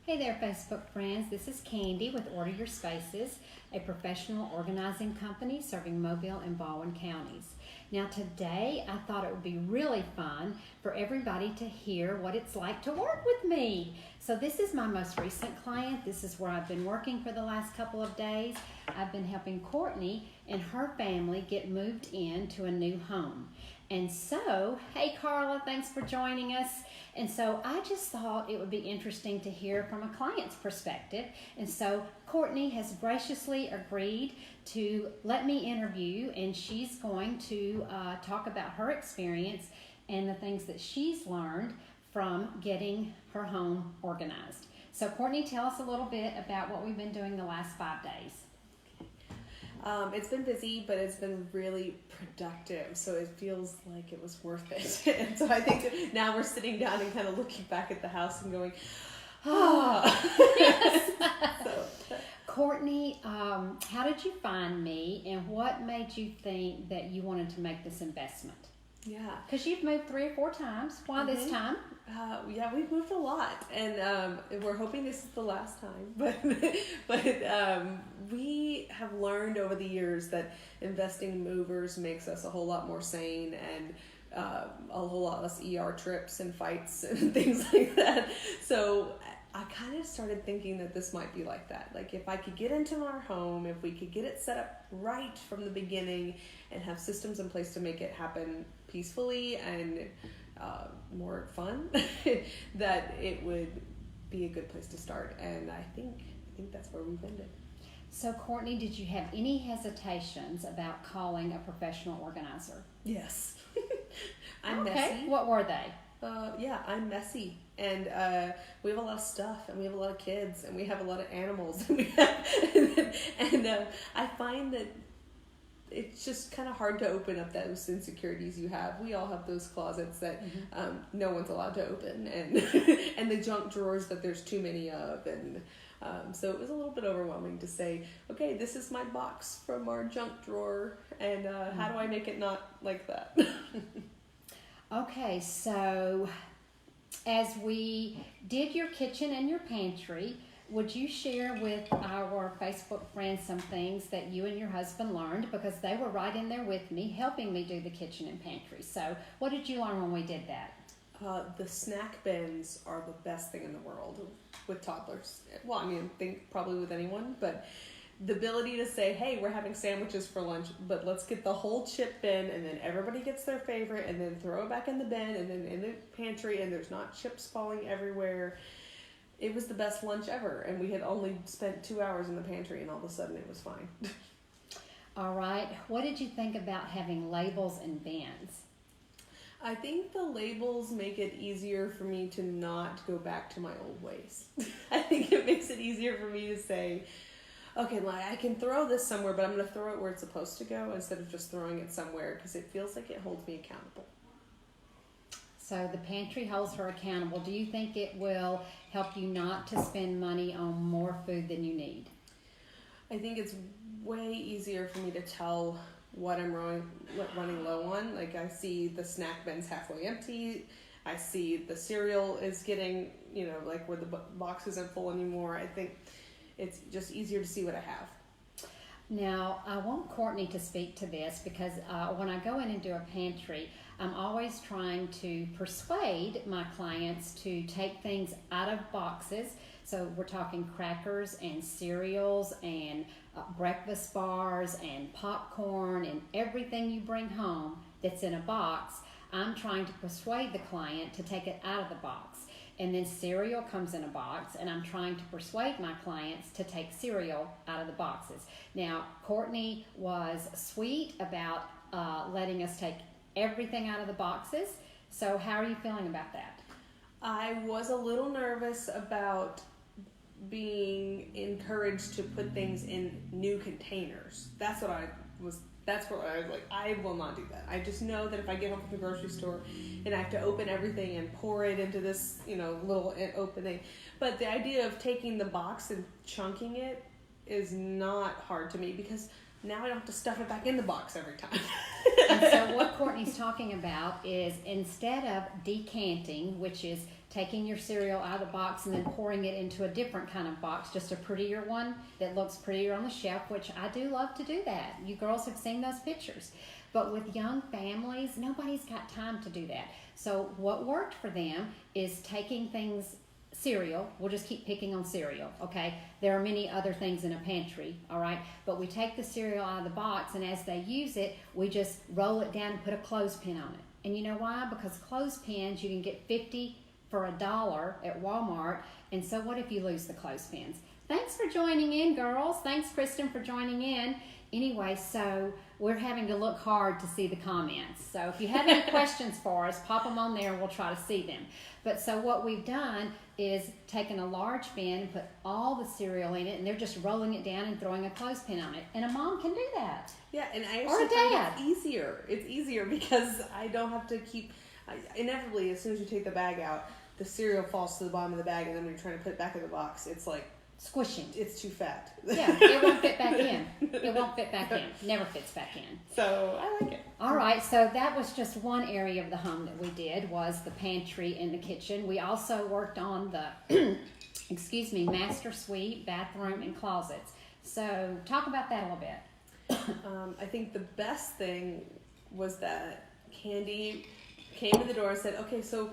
Hey there, Facebook friends. This is Candy with Order Your Spaces, a professional organizing company serving Mobile and Baldwin counties. Now today, I thought it would be really fun for everybody to hear what it's like to work with me. So this is my most recent client. This is where I've been working for the last couple of days. I've been helping Courtney and her family get moved into a new home. And so, hey Carla, thanks for joining us. And so I just thought it would be interesting to hear from a client's perspective. And so Courtney has graciously agreed to let me interview, and she's going to talk about her experience and the things that she's learned from getting her home organized. So Courtney, tell us a little bit about what we've been doing the last 5 days. It's been busy, but it's been really productive, so it feels like it was worth it. And so I think that now we're sitting down and kind of looking back at the house and going, Yes. So, Courtney, how did you find me, and what made you think that you wanted to make this investment? yeah. Because you've moved 3 or 4 times. Why this time? Yeah, we've moved a lot, and we're hoping this is the last time. But we have learned over the years that investing in movers makes us a whole lot more sane and a whole lot less ER trips and fights and things like that. So I kind of started thinking that this might be like that. Like if I could get into our home, if we could get it set up right from the beginning and have systems in place to make it happen peacefully and more fun, that it would be a good place to start. And I think that's where we've ended. So Courtney, did you have any hesitations about calling a professional organizer? Yes. I'm Okay. messy. What were they? I'm messy, and we have a lot of stuff, and we have a lot of kids, and we have a lot of animals, and I find that it's just kind of hard to open up those insecurities you have. We all have those closets that no one's allowed to open, and and the junk drawers that there's too many of, and so it was a little bit overwhelming to say, okay, this is my box from our junk drawer, and how do I make it not like that? Okay, so as we did your kitchen and your pantry, would you share with our Facebook friends some things that you and your husband learned, because they were right in there with me, helping me do the kitchen and pantry. So what did you learn when we did that? The snack bins are the best thing in the world with toddlers. Well, I mean, I think probably with anyone, but the ability to say, hey, we're having sandwiches for lunch, but let's get the whole chip bin, and then everybody gets their favorite, and then throw it back in the bin, and then in the pantry, and there's not chips falling everywhere. It was the best lunch ever, and we had only spent 2 hours in the pantry, and all of a sudden it was fine. All right. What did you think about having labels and bins? I think the labels make it easier for me to not go back to my old ways. I think it makes it easier for me to say, okay, I can throw this somewhere, but I'm going to throw it where it's supposed to go instead of just throwing it somewhere, because it feels like it holds me accountable. So the pantry holds her accountable. Do you think it will help you not to spend money on more food than you need? I think it's way easier for me to tell what I'm running low on. Like I see the snack bin's halfway empty. I see the cereal is getting, like where the box isn't full anymore. I think it's just easier to see what I have. Now, I want Courtney to speak to this, because when I go in and do a pantry, I'm always trying to persuade my clients to take things out of boxes. So we're talking crackers and cereals and breakfast bars and popcorn and everything you bring home that's in a box. I'm trying to persuade the client to take it out of the box. And then cereal comes in a box, and I'm trying to persuade my clients to take cereal out of the boxes. Now, Courtney was sweet about letting us take everything out of the boxes. So how are you feeling about that? I was a little nervous about being encouraged to put things in new containers. That's what I was like, I will not do that. I just know that if I get home from the grocery store and I have to open everything and pour it into this, little opening. But the idea of taking the box and chunking it is not hard to me, because now I don't have to stuff it back in the box every time. And so what Courtney's talking about is, instead of decanting, which is taking your cereal out of the box and then pouring it into a different kind of box, just a prettier one that looks prettier on the shelf, which I do love to do that. You girls have seen those pictures. But with young families, nobody's got time to do that. So what worked for them is taking things, cereal, we'll just keep picking on cereal, okay? There are many other things in a pantry, all right? But we take the cereal out of the box, and as they use it, we just roll it down and put a clothespin on it. And you know why? Because clothespins, you can get 50 for $1 at Walmart, and so what if you lose the clothespins? Thanks for joining in, girls. Thanks, Kristen, for joining in. Anyway, so we're having to look hard to see the comments. So if you have any questions for us, pop them on there and we'll try to see them. But so what we've done is taken a large bin and put all the cereal in it, and they're just rolling it down and throwing a clothespin on it. And a mom can do that. Yeah, and I Or a actually find dad. it's easier. It's easier because I don't have to keep, inevitably, as soon as you take the bag out, the cereal falls to the bottom of the bag, and then when you're trying to put it back in the box, it's like, Squishing. it's too fat. Yeah, it won't fit back in. It won't fit back in. Never fits back in. So I like it. All right, so that was just one area of the home that we did, was the pantry and the kitchen. We also worked on the, master suite, bathroom, and closets. So talk about that a little bit. I think the best thing was that Candy came to the door and said, okay, so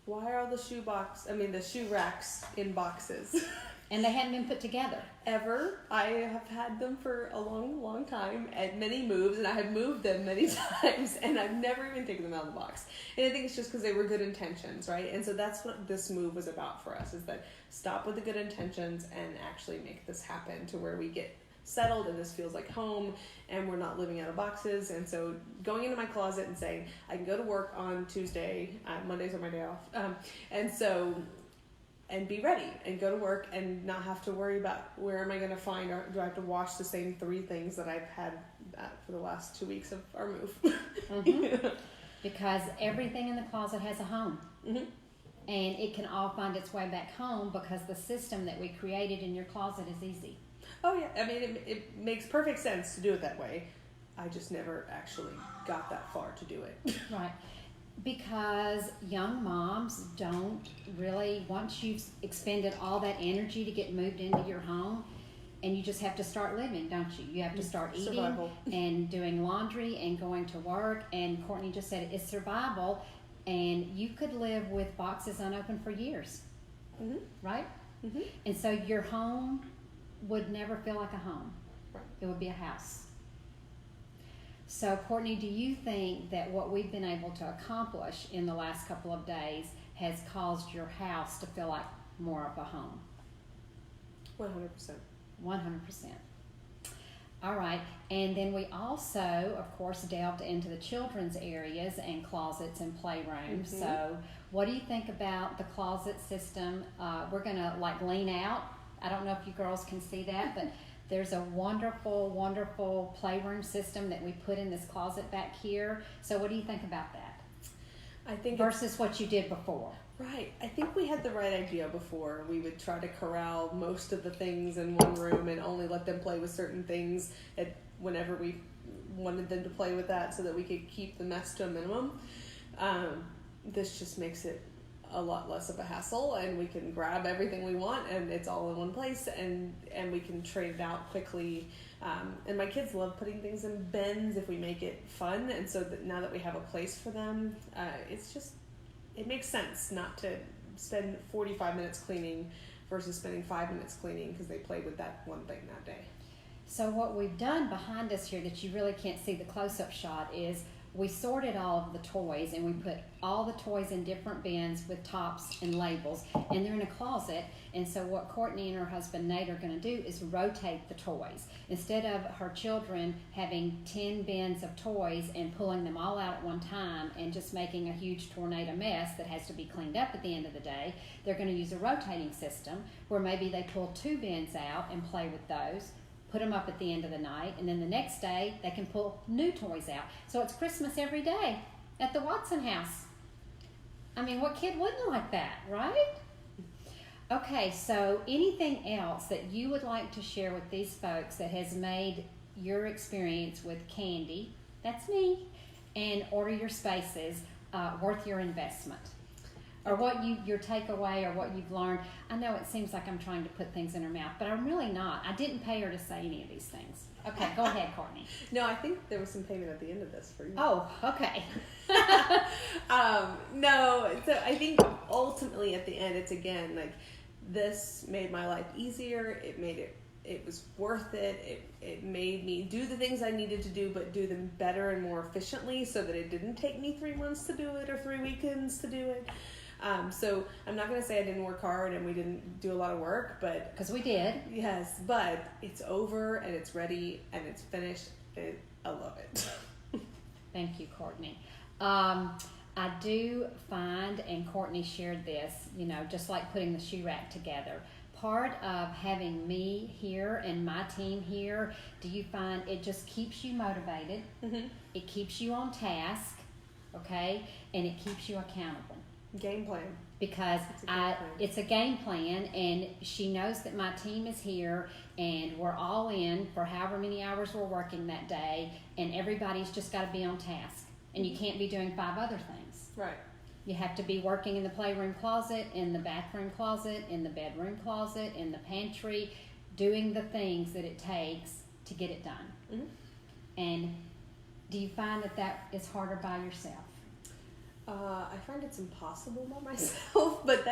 why are all the shoe racks in boxes? And they hadn't been put together. I have had them for a long, long time at many moves, and I have moved them many times, and I've never even taken them out of the box. And I think it's just because they were good intentions, right? And so that's what this move was about for us, is that stop with the good intentions and actually make this happen to where we get settled and this feels like home and we're not living out of boxes. And so going into my closet and saying, I can go to work on Tuesday, Mondays are my day off, and be ready and go to work and not have to worry about where am I going to find, or do I have to wash the same 3 things that I've had for the last 2 weeks of our move. Mm-hmm. Because everything in the closet has a home. Mm-hmm. And it can all find its way back home because the system that we created in your closet is easy. Oh yeah, I mean it makes perfect sense to do it that way. I just never actually got that far to do it. Right. Because young moms don't really, once you've expended all that energy to get moved into your home, and you just have to start living, don't you? You have to start eating Survival. and doing laundry and going to work. And Courtney just said it's survival, and you could live with boxes unopened for years, Mm-hmm. right? Mm-hmm. And so your home would never feel like a home. Right. It would be a house. So, Courtney, do you think that what we've been able to accomplish in the last couple of days has caused your house to feel like more of a home? 100%. 100%. All right. And then we also, of course, delved into the children's areas and closets and playrooms. Mm-hmm. So what do you think about the closet system? We're going to lean out. I don't know if you girls can see that, but there's a wonderful, wonderful playroom system that we put in this closet back here. So what do you think about that? I think Versus what you did before. Right. I think we had the right idea before. We would try to corral most of the things in one room and only let them play with certain things whenever we wanted them to play with that, so that we could keep the mess to a minimum. This just makes it a lot less of a hassle, and we can grab everything we want and it's all in one place, and we can trade it out quickly. And my kids love putting things in bins if we make it fun, and so that now that we have a place for them, it makes sense not to spend 45 minutes cleaning versus spending 5 minutes cleaning because they played with that one thing that day. So what we've done behind us here that you really can't see the close-up shot is we sorted all of the toys, and we put all the toys in different bins with tops and labels, and they're in a closet. And so what Courtney and her husband Nate are going to do is rotate the toys. Instead of her children having 10 bins of toys and pulling them all out at one time and just making a huge tornado mess that has to be cleaned up at the end of the day, they're going to use a rotating system where maybe they pull 2 bins out and play with those, put them up at the end of the night, and then the next day they can pull new toys out. So it's Christmas every day at the Watson house. I mean, what kid wouldn't like that, right? Okay, so anything else that you would like to share with these folks that has made your experience with Candy, that's me, and Order Your Spaces worth your investment? or what your takeaway or what you've learned. I know it seems like I'm trying to put things in her mouth, but I'm really not. I didn't pay her to say any of these things. Okay, go ahead, Courtney. No, I think there was some payment at the end of this for you. Oh, okay. No, so I think ultimately at the end, it's again like this made my life easier. It was worth it. It made me do the things I needed to do, but do them better and more efficiently, so that it didn't take me 3 months to do it or 3 weekends to do it. So I'm not going to say I didn't work hard and we didn't do a lot of work, but Because we did. yes, but it's over and it's ready and it's finished. And I love it. Thank you, Courtney. I do find, and Courtney shared this, just like putting the shoe rack together. Part of having me here and my team here, do you find it just keeps you motivated? Mm-hmm. It keeps you on task, okay? And it keeps you accountable. Game plan. Because it's a game plan, and she knows that my team is here, and we're all in for however many hours we're working that day, and everybody's just got to be on task. And you can't be doing 5 other things. Right. You have to be working in the playroom closet, in the bathroom closet, in the bedroom closet, in the pantry, doing the things that it takes to get it done. Mm-hmm. And do you find that is harder by yourself? I find it's impossible by myself, but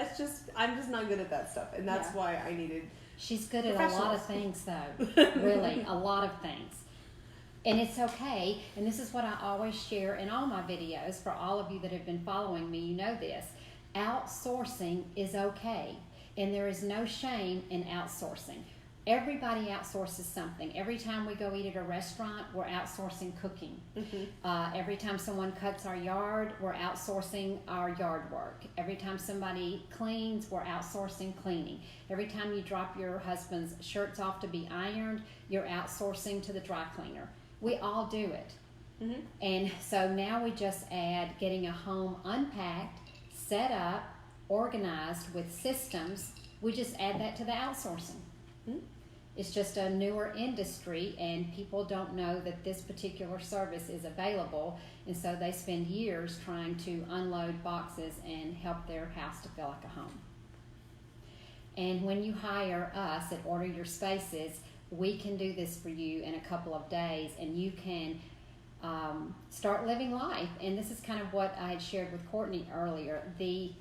I'm just not good at that stuff, and that's why I needed. She's good at a lot of things, though. Really, a lot of things. And it's okay, and this is what I always share in all my videos. For all of you that have been following me, you know this. Outsourcing is okay, and there is no shame in outsourcing. Everybody outsources something. Every time we go eat at a restaurant, we're outsourcing cooking. Mm-hmm. Every time someone cuts our yard, we're outsourcing our yard work. Every time somebody cleans, we're outsourcing cleaning. Every time you drop your husband's shirts off to be ironed, you're outsourcing to the dry cleaner. We all do it. Mm-hmm. And so now we just add getting a home unpacked, set up, organized with systems. We just add that to the outsourcing. Mm-hmm. It's just a newer industry, and people don't know that this particular service is available, and so they spend years trying to unload boxes and help their house to feel like a home. And when you hire us at Order Your Spaces, we can do this for you in a couple of days, and you can start living life. And this is kind of what I had shared with Courtney earlier. The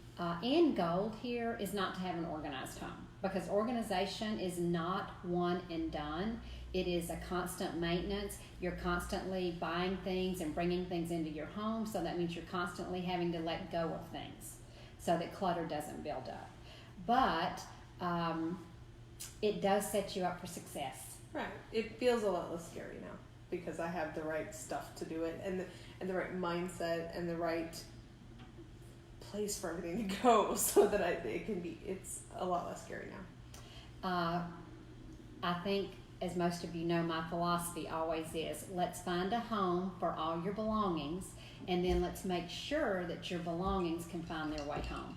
end goal here is not to have an organized home, because organization is not one and done. It is a constant maintenance. You're constantly buying things and bringing things into your home, so that means you're constantly having to let go of things so that clutter doesn't build up. But it does set you up for success. Right. It feels a lot less scary now because I have the right stuff to do it, and the right mindset and the right place for everything to go, so that it's a lot less scary now. I think, as most of you know, my philosophy always is, let's find a home for all your belongings, and then let's make sure that your belongings can find their way home.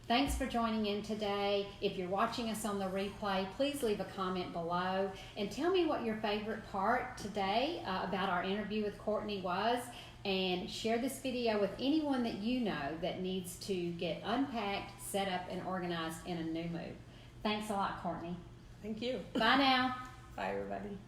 Thanks for joining in today. If you're watching us on the replay, please leave a comment below and tell me what your favorite part today about our interview with Courtney was, and share this video with anyone that you know that needs to get unpacked, set up, and organized in a new move. Thanks a lot, Courtney. Thank you. Bye now. Bye, everybody.